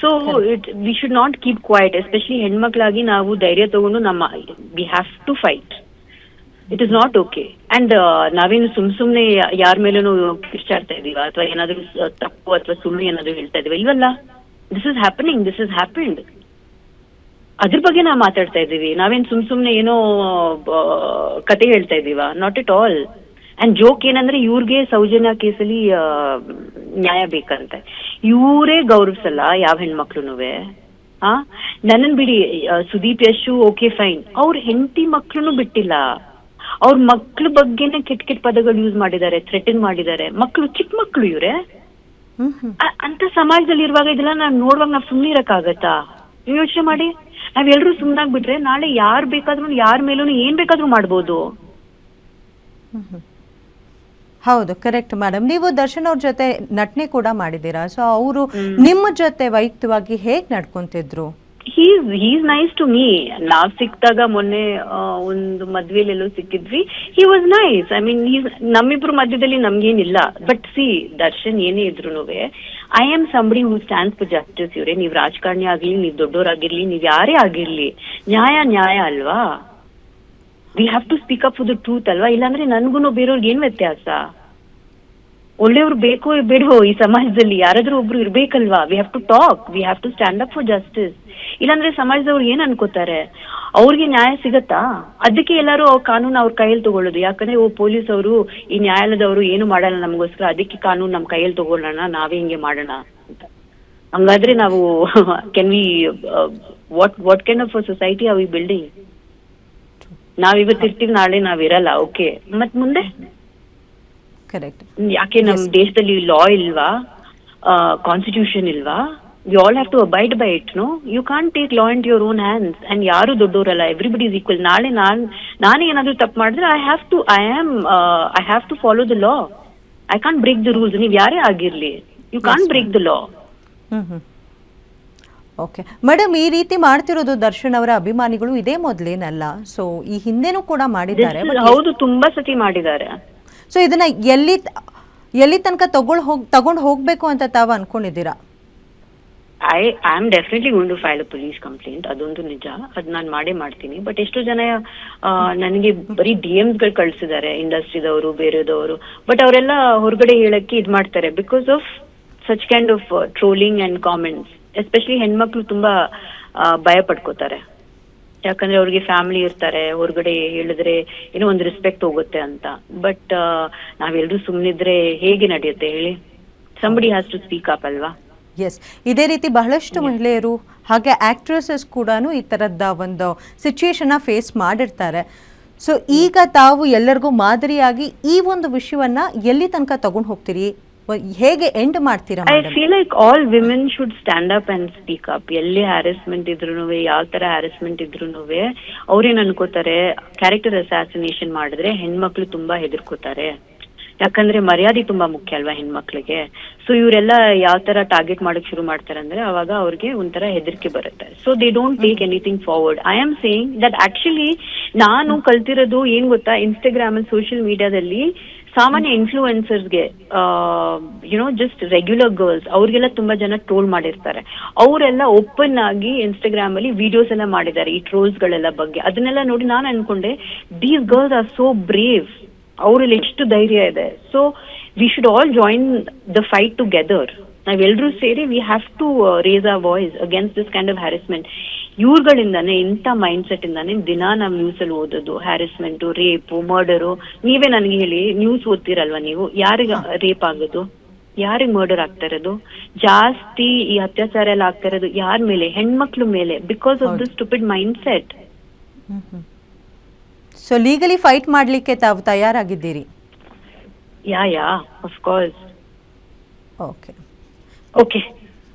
So we should not keep quiet, especially ಹೆಣ್ಮಕ್ಳಾಗಿ ನಾವು ಧೈರ್ಯ ತಗೊಂಡು we have to fight. It is not okay. And ನಾವೇನು ಸುಮ್ನೆ ಯಾರ ಮೇಲೂ ಕಿರ್ಚಾಡ್ತಾ ಇದೀವ ಅಥವಾ ಏನಾದ್ರು ತಪ್ಪು ಅಥವಾ ಸುಳ್ಳು ಏನಾದ್ರು ಹೇಳ್ತಾ ಇದೀವ? ಇಲ್ವಲ್ಲ. This is happening, this is happened. ಅದ್ರ ಬಗ್ಗೆ ನಾವು ಮಾತಾಡ್ತಾ ಇದೀವಿ. ನಾವೇನ್ ಸುಮ್ನೆ ಏನೋ ಕತೆ ಹೇಳ್ತಾ ಇದೀವ? Not at all. And joke ಏನಂದ್ರೆ ಇವ್ರಿಗೆ ಸೌಜನ್ಯ ಕೇಸಲ್ಲಿ ನ್ಯಾಯ ಬೇಕಂತೆ. ಇವರೇ ಗೌರವಿಸಲ್ಲ ಯಾವ ಹೆಣ್ಮಕ್ಳುನುವೆ. ನನ್ನನ್ ಬಿಡಿ, ಸುದೀಪ್ ಯಶು ಓಕೆ ಫೈನ್, ಅವ್ರ ಹೆಂಡತಿ ಮಕ್ಳು ಬಿಟ್ಟಿಲ್ಲ. ಅವ್ರ ಮಕ್ಳ ಬಗ್ಗೆನೆ ಕೆಟ್ಟ ಪದಗಳು ಯೂಸ್ ಮಾಡಿದ್ದಾರೆ, ಥ್ರೆಟನ್ ಮಾಡಿದ್ದಾರೆ. ಮಕ್ಳು, ಚಿಕ್ಕ ಮಕ್ಳು ಇವ್ರೆ. ಅಂತ ಸಮಾಜದಲ್ಲಿ ಇರುವಾಗ ಇದೆಲ್ಲ ನಾವ್ ನೋಡುವಾಗ ನಾವ್ ಸುಮ್ನೆ ಇರಕ್ಕಾಗತ್ತಾ? ನೀವು ಯೋಚನೆ ಮಾಡಿ. ನಾವೆಲ್ಲರೂ ಸುಮ್ನಾಗ್ಬಿಟ್ರೆ ನಾಳೆ ಯಾರ್ ಬೇಕಾದ್ರೂ ಯಾರ ಮೇಲೂ ಏನ್ ಬೇಕಾದ್ರೂ ಮಾಡ್ಬೋದು. ಹೌದು, ಕರೆಕ್ಟ್ ಮೇಡಮ್. ನೀವು ದರ್ಶನ್ ಅವ್ರ ಜೊತೆ ನಟನೆ ಕೂಡ ಮಾಡಿದ್ದೀರಾ. ಸೊ ಅವರು ನಿಮ್ಮ ಜೊತೆ ವೈಯಕ್ತಿಕವಾಗಿ ಹೇಗ್ ನಡ್ಕೊಂತಿದ್ರು? Is nice to me. ನಾವ್ ಸಿಕ್ತಾಗ ಮೊನ್ನೆ ಒಂದು ಮದ್ವೆಲೆಲ್ಲೋ ಸಿಕ್ಕಿದ್ವಿ. He was nice. I mean, ನಮ್ಮಿಬ್ರು ಮಧ್ಯದಲ್ಲಿ ನಮ್ಗೇನಿಲ್ಲ. ಬಟ್ ಸಿ, ದರ್ಶನ್ ಏನೇ ಇದ್ರುನುವೆ, I am somebody who stands for justice. ಇವ್ರೆ, ನೀವ್ ರಾಜಕಾರಣಿ ಆಗ್ಲಿ, ನೀವ್ ದೊಡ್ಡೋರಾಗಿರ್ಲಿ, ನೀವ್ ಯಾರೇ ಆಗಿರ್ಲಿ, ನ್ಯಾಯ ಅಲ್ವಾ? We have to speak up for the truth ಅಲ್ವಾ? ಇಲ್ಲಾಂದ್ರೆ ನನ್ಗೂ ಬೇರೆಯವ್ರಿಗೆ ಏನ್ ವ್ಯತ್ಯಾಸ? ಒಳ್ಳೆಯವ್ರು ಬೇಕೋ ಬೇಡವೋ ಈ ಸಮಾಜದಲ್ಲಿ ಯಾರಾದ್ರೂ ಒಬ್ರು ಇರ್ಬೇಕಲ್ವಾ? We have to talk, we have to stand up for justice. ಇಲ್ಲಾಂದ್ರೆ ಸಮಾಜದವ್ರು ಏನ್ ಅನ್ಕೋತಾರೆ? ಅವ್ರಿಗೆ ನ್ಯಾಯ ಸಿಗತ್ತಾ? ಅದಕ್ಕೆ ಎಲ್ಲಾರು ಕಾನೂನು ಅವ್ರ ಕೈಯಲ್ಲಿ ತಗೊಳ್ಳೋದು. ಯಾಕಂದ್ರೆ ಪೊಲೀಸ್ ಅವರು, ಈ ನ್ಯಾಯಾಲಯದವರು ಏನು ಮಾಡಲ್ಲ ನಮಗೋಸ್ಕರ, ಅದಕ್ಕೆ ಕಾನೂನು ನಮ್ ಕೈಯಲ್ಲಿ ತಗೊಳ್ಳೋಣ, ನಾವೇ ಹಿಂಗೆ ಮಾಡೋಣ ಅಂತ. ಹಂಗಾದ್ರೆ ನಾವು can we what kind of society are we building? ನಾವಿವತ್ತಿರ್ತೀವಿ, ನಾಳೆ ನಾವಿರಲ್ಲ. ಓಕೆ, ಮತ್ ಮುಂದೆ? ಕರೆಕ್ಟ್. ಯಾಕೆ ನಮ್ ದೇಶದಲ್ಲಿ ಲಾ ಇಲ್ವಾ? ಕಾನ್ಸ್ಟಿಟ್ಯೂಷನ್ ಇಲ್ವಾ? We all have to abide by it. No, you can't take law in your own hands. And ಯಾರು ದೊಡ್ಡವರಲ್ಲ, ಎವ್ರಿಬಡಿ ಇಸ್ ಈಕ್ವಲ್. ನಾಳೆ ನಾನೇ ಏನಾದ್ರು ತಪ್ಪು ಮಾಡಿದ್ರೆ I have to follow the law. I can't break the rules. ನೀವ್ ಯಾರೇ ಆಗಿರ್ಲಿ, you can't break the law. Okay madam, ಈ ರೀತಿ ಮಾಡ್ತಿರೋದು ದರ್ಶನ್ ಅವರ ಅಭಿಮಾನಿಗಳು ಇದೇ ಮೊದಲೇನಲ್ಲ. ಸೊ ಈ ಹಿಂದೆನೂ ಕೂಡ ಮಾಡಿದ್ದಾರೆ. ಹೌದು, ತುಂಬಾ ಸತಿ ಮಾಡಿದ್ದಾರೆ. ಸೊ ಇದನ್ನ ಎಲ್ಲಿ ತನಕ ತಗೊಂಡು ಹೋಗ್ಬೇಕು ಅಂತ ತಾವು ಅನ್ಕೊಂಡಿದ್ದೀರಾ? I am definitely going to file a police complaint. ಅದೊಂದು ನಿಜ, ಅದ್ ನಾನು ಮಾಡ್ತೀನಿ. ಬಟ್ ಎಷ್ಟೋ ಜನ ನನಗೆ ಬರೀ DMs ಗಳು ಕಳ್ಸಿದ್ದಾರೆ, ಇಂಡಸ್ಟ್ರಿದವರು, ಬೇರೆದವರು. ಬಟ್ ಅವರೆಲ್ಲ ಹೊರಗಡೆ ಹೇಳಕ್ಕೆ ಇದ್ ಮಾಡ್ತಾರೆ because of such kind of trolling and comments. Especially ಹೆಣ್ಮಕ್ಳು ತುಂಬಾ ಭಯ ಪಡ್ಕೋತಾರೆ. ಯಾಕಂದ್ರೆ ಅವ್ರಿಗೆ ಫ್ಯಾಮಿಲಿ ಇರ್ತಾರೆ, ಹೊರಗಡೆ ಹೇಳಿದ್ರೆ ಏನೋ ಒಂದು ರೆಸ್ಪೆಕ್ಟ್ ಹೋಗುತ್ತೆ ಅಂತ. ಬಟ್ ನಾವೆಲ್ಲರೂ ಸುಮ್ನಿದ್ರೆ ಹೇಗೆ ನಡೆಯುತ್ತೆ ಹೇಳಿ? Somebody has to speak up ಅಲ್ವಾ? ಎಸ್, ಇದೇ ರೀತಿ ಬಹಳಷ್ಟು ಮಹಿಳೆಯರು ಹಾಗೆ ಆಕ್ಟ್ರೆಸಸ್ ಕೂಡ ಈ ತರದ ಒಂದು ಸಿಚುಯೇಷನ್ ಫೇಸ್ ಮಾಡಿರ್ತಾರೆ. ಸೊ ಈಗ ತಾವು ಎಲ್ಲರಿಗೂ ಮಾದರಿಯಾಗಿ ಈ ಒಂದು ವಿಷಯವನ್ನ ಎಲ್ಲಿ ತನಕ ತಗೊಂಡು ಹೋಗ್ತೀರಿ, ಹೇಗೆ ಎಂಡ್ ಮಾಡ್ತೀರಾ? I feel like all women should stand up and speak up. ಎಲ್ಲಿ ಹ್ಯಾರಸ್ಮೆಂಟ್ ಇದ್ರೂನುವೆ, ಯಾವ ತರ ಹ್ಯಾರಸ್ಮೆಂಟ್ ಇದ್ರೂನುವೆ, ಅವ್ರೇನ್ ಅನ್ಕೋತಾರೆ, ಕ್ಯಾರೆಕ್ಟರ್ ಅಸಾಸಿನೇಷನ್ ಮಾಡಿದ್ರೆ ಹೆಣ್ಮಕ್ಳು ತುಂಬಾ ಹೆದರ್ಕೋತಾರೆ. ಯಾಕಂದ್ರೆ ಮರ್ಯಾದೆ ತುಂಬಾ ಮುಖ್ಯ ಅಲ್ವಾ ಹೆಣ್ಮಕ್ಳಿಗೆ. ಸೊ ಇವರೆಲ್ಲ ಯಾವ ತರ ಟಾರ್ಗೆಟ್ ಮಾಡಕ್ ಶುರು ಮಾಡ್ತಾರೆ ಅಂದ್ರೆ ಅವಾಗ ಅವ್ರಿಗೆ ಒಂಥರ ಹೆದರಿಕೆ ಬರುತ್ತೆ. So they don't take anything forward. I am saying that actually ನಾನು ಕಲ್ತಿರೋದು ಏನ್ ಗೊತ್ತಾ, ಇನ್ಸ್ಟಾಗ್ರಾಮ್ ಅಲ್ಲಿ, ಸೋಷಿಯಲ್ ಮೀಡಿಯಾದಲ್ಲಿ ಸಾಮಾನ್ಯ ಇನ್ಫ್ಲೂಯೆನ್ಸರ್ಸ್ಗೆ, ಜಸ್ಟ್ ರೆಗ್ಯುಲರ್ ಗರ್ಲ್ಸ್, ಅವ್ರಿಗೆಲ್ಲ ತುಂಬಾ ಜನ ಟ್ರೋಲ್ ಮಾಡಿರ್ತಾರೆ. ಅವರೆಲ್ಲ ಓಪನ್ ಆಗಿ ಇನ್ಸ್ಟಾಗ್ರಾಮ್ ಅಲ್ಲಿ ವಿಡಿಯೋಸ್ ಎಲ್ಲ ಮಾಡಿದ್ದಾರೆ ಈ ಟ್ರೋಲ್ಸ್ ಗಳೆಲ್ಲ ಬಗ್ಗೆ. ಅದನ್ನೆಲ್ಲ ನೋಡಿ ನಾನು ಅನ್ಕೊಂಡೆ, these girls are so brave. ಅವರಲ್ಲಿ ಎಷ್ಟು ಧೈರ್ಯ ಇದೆ. So we should all join the fight together. ನಾವೆಲ್ಲರೂ ಸೇರಿ we have to raise our voice against this kind of harassment. ಇವ್ರುಗಳಿಂದಾನೆ, ಇಂಥ ಮೈಂಡ್ ಸೆಟ್ ಇಂದಾನೆ ದಿನಾ ನಾವ್ ನ್ಯೂಸ್ ಅಲ್ಲಿ ಓದೋದು ಹ್ಯಾರಸ್ಮೆಂಟ್, ರೇಪು, ಮರ್ಡರು. ನೀವೇ ನನಗೆ ಹೇಳಿ, ನ್ಯೂಸ್ ಓದ್ತಿರಲ್ವಾ ನೀವು? ಯಾರಿಗೆ ರೇಪ್ ಆಗೋದು, ಯಾರಿಗೆ ಮರ್ಡರ್ ಆಗ್ತಾ ಇರೋದು ಜಾಸ್ತಿ? ಈ ಅತ್ಯಾಚಾರ ಎಲ್ಲ ಆಗ್ತಾ ಇರೋದು ಯಾರ ಮೇಲೆ? ಹೆಣ್ಮಕ್ಳ ಮೇಲೆ, because of the stupid mindset. So legally fight ಮಾಡ್ಲಿಕ್ಕೆ ತಾವು ತಯಾರಾಗಿದ್ದೀರಿ? Yeah of course. Okay,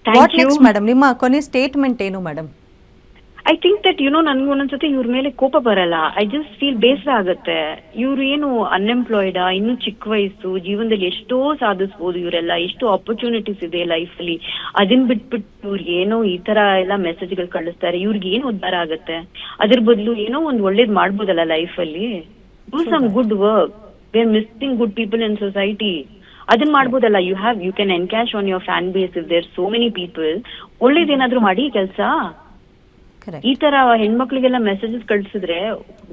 thank you madam. ನಿಮ್ಮ ಕೊನೆ ಸ್ಟೇಟ್ಮೆಂಟ್ ಏನು ಮೇಡಮ್? ಐ ಥಿಂಕ್ ದಟ್ ನನ್ಗೆ ಒಂದೊಂದ್ಸತಿ ಇವ್ರ ಮೇಲೆ ಕೋಪ ಬರಲ್ಲ. ಐ ಜಸ್ಟ್ ಫೀಲ್ ಬೇಸರ ಆಗುತ್ತೆ. ಇವ್ರು ಏನು ಅನ್ಎಂಪ್ಲಾಯ್ಡ್, ಇನ್ನು ಚಿಕ್ಕ ವಯಸ್ಸು, ಜೀವನದಲ್ಲಿ ಎಷ್ಟೋ ಸಾಧಿಸ್ಬೋದು ಇವರೆಲ್ಲ, ಎಷ್ಟೋ ಆಪರ್ಚುನಿಟೀಸ್ ಇದೆ ಲೈಫ್ ಅಲ್ಲಿ. ಅದನ್ ಬಿಟ್ಬಿಟ್ಟು ಇವ್ರಿಗೆ ಏನೋ ಈ ತರ ಎಲ್ಲ ಮೆಸೇಜ್ಗಳು ಕಳಿಸ್ತಾರೆ. ಇವ್ರಿಗೆ ಏನು ಉದ್ಧಾರ ಆಗುತ್ತೆ? ಅದ್ರ ಬದಲು ಏನೋ ಒಂದ್ ಒಳ್ಳೇದ್ ಮಾಡ್ಬೋದಲ್ಲ ಲೈಫ್ ಅಲ್ಲಿ. Do some good work. We are missing good people in society. ಅದನ್ನ ಮಾಡ್ಬೋದಲ್ಲ. You can encash on your fan base if there so many people. ಒಳ್ಳೇದೇನಾದ್ರೂ ಮಾಡಿ ಕೆಲಸ. ಕರೆಕ್ಟ್. ಈ ತರ ಹೆಣ್ಮಕ್ಳಿಗೆಲ್ಲ ಮೆಸೇಜಸ್ ಕಳ್ಸಿದ್ರೆ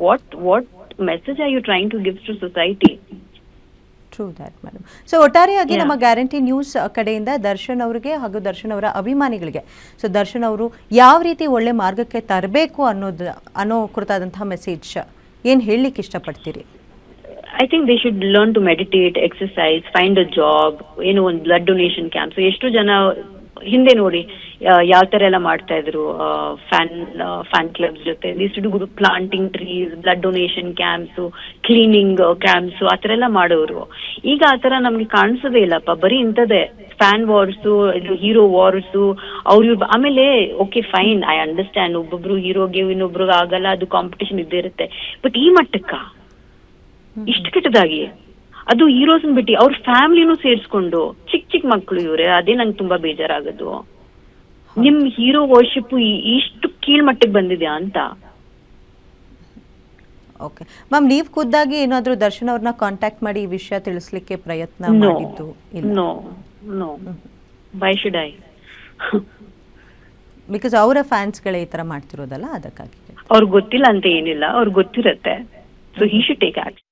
what message are you trying to give to society? True that madam. So ಒಟ್ಟಾರೆಯಾಗಿ ನಮ್ಮ ಗ್ಯಾರಂಟಿ ನ್ಯೂಸ್ ಕಡೆಯಿಂದ ದರ್ಶನ್ ಅವರಿಗೆ ಹಾಗೂ ದರ್ಶನ್ ಅವರ ಅಭಿಮಾನಿಗಳಿಗೆ ಸೊ ದರ್ಶನ್ ಅವರು ಯಾವ ರೀತಿ ಒಳ್ಳೆ ಮಾರ್ಗಕ್ಕೆ ತರಬೇಕು ಅನ್ನೋ ಕುರಿತಾದಂತಹ ಮೆಸೇಜ್ ಏನು ಹೇಳಲಿಕ್ಕೆ ಇಷ್ಟಪಡ್ತೀರಿ? I think they should learn to meditate, exercise, find a job, ಏನೋ ಒಂದು ಬ್ಲಡ್ ಡೊನೇಷನ್ ಕ್ಯಾಂಪ್. ಎಷ್ಟು ಜನ ಹಿಂದೆ ನೋಡಿ ಯಾವ ತರ ಎಲ್ಲ ಮಾಡ್ತಾ ಇದ್ರು ಫ್ಯಾನ್ ಕ್ಲಬ್ಸ್ ಜೊತೆ. ಗುರು planting trees, blood donation camps, cleaning camps, ಆ ತರ ಎಲ್ಲ ಮಾಡೋರು. ಈಗ ಆ ತರ ನಮ್ಗೆ ಕಾಣಿಸೋದೇ ಇಲ್ಲಪ್ಪ. ಬರೀ ಇಂಥದ್ದೇ ಫ್ಯಾನ್ ವಾರ್ಸು, ಇದು ಹೀರೋ ವಾರ್ಸು, ಆಮೇಲೆ ಓಕೆ ಫೈನ್, ಐ ಅಂಡರ್ಸ್ಟ್ಯಾಂಡ್, ಒಬ್ಬೊಬ್ರು ಹೀರೋಗೆ ಇನ್ನೊಬ್ರಿಗೆ ಆಗಲ್ಲ, ಅದು ಕಾಂಪಿಟೇಷನ್ ಇದ್ದೇ ಇರುತ್ತೆ. ಬಟ್ ಈ ಮಟ್ಟಕ್ಕ ಇಷ್ಟು ಕೆಟ್ಟದಾಗಿ, ಅದು ಹೀರೋಸ್ ಬಿಟ್ಟು ಅವ್ರ ಫ್ಯಾಮಿಲಿನೂ ಸೇರ್ಸ್ಕೊಂಡು ಚಿಕ್ಕ ಮಕ್ಕಳು ಇವ್ರೆ, ಅದೇ ನಂಗೆ ತುಂಬಾ ಬೇಜಾರಾಗೋದು. ನಿಮ್ ಹೀರೋ ವರ್ಷಿಪ್ ಇಷ್ಟು ಕೀಳ್ಮಟ್ಟಕ್ಕೆ ಬಂದಿದ್ಯಾ ಅಂತ. ಓಕೆ ಮ್ಯಾಮ್, ನೀವು ಖುದ್ದಾಗಿ ಏನಾದರೂ ದರ್ಶನ್ ಅವ್ರನ್ನ ಕಾಂಟ್ಯಾಕ್ಟ್ ಮಾಡಿ ಈ ವಿಷಯ ತಿಳಿಸ್ಲಿಕ್ಕೆ ಪ್ರಯತ್ನ ಮಾಡಿದ್ದು ಇಲ್ಲ? Know why should I? Because ಅವರ ಫ್ಯಾನ್ಸ್ಗಳೇ ಈ ತರ ಮಾಡ್ತಿರೋದಲ್ಲ, ಅದಕ್ಕಾಗಿ. ಅವ್ರಿಗೆ ಗೊತ್ತಿಲ್ಲ ಅಂತ ಏನಿಲ್ಲ, ಅವ್ರಿಗೆ ಗೊತ್ತಿರತ್ತೆ. So he should take action.